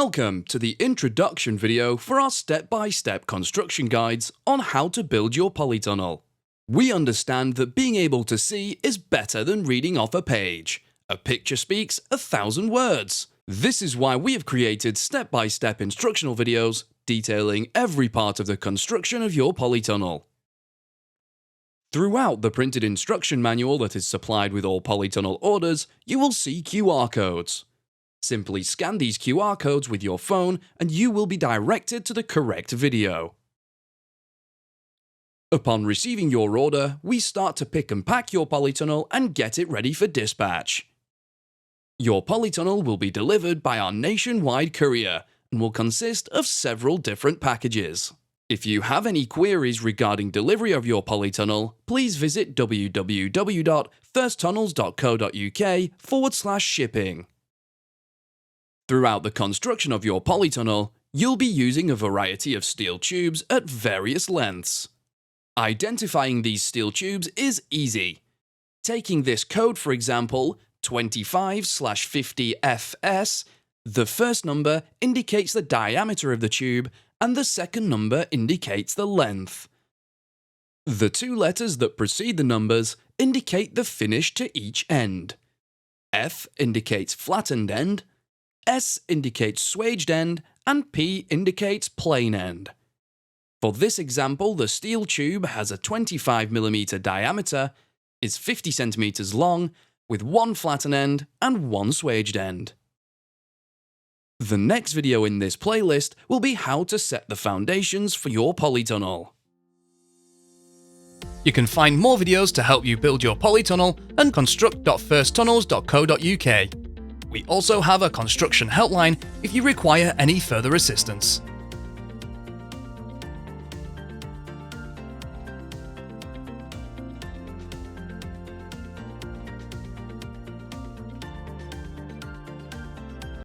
Welcome to the introduction video for our step-by-step construction guides on how to build your polytunnel. We understand that being able to see is better than reading off a page. A picture speaks 1,000 words. This is why we have created step-by-step instructional videos detailing every part of the construction of your polytunnel. Throughout the printed instruction manual that is supplied with all polytunnel orders, you will see QR codes. Simply scan these QR codes with your phone and you will be directed to the correct video. Upon receiving your order, we start to pick and pack your polytunnel and get it ready for dispatch. Your polytunnel will be delivered by our nationwide courier and will consist of several different packages. If you have any queries regarding delivery of your polytunnel, please visit www.firsttunnels.co.uk/shipping. Throughout the construction of your polytunnel, you'll be using a variety of steel tubes at various lengths. Identifying these steel tubes is easy. Taking this code, for example, 25/50FS, the first number indicates the diameter of the tube and the second number indicates the length. The two letters that precede the numbers indicate the finish to each end. F indicates flattened end, S indicates swaged end, and P indicates plain end. For this example, the steel tube has a 25mm diameter, is 50 cm long, with one flattened end and one swaged end. The next video in this playlist will be how to set the foundations for your polytunnel. You can find more videos to help you build your polytunnel at construct.firsttunnels.co.uk. We also have a construction helpline if you require any further assistance.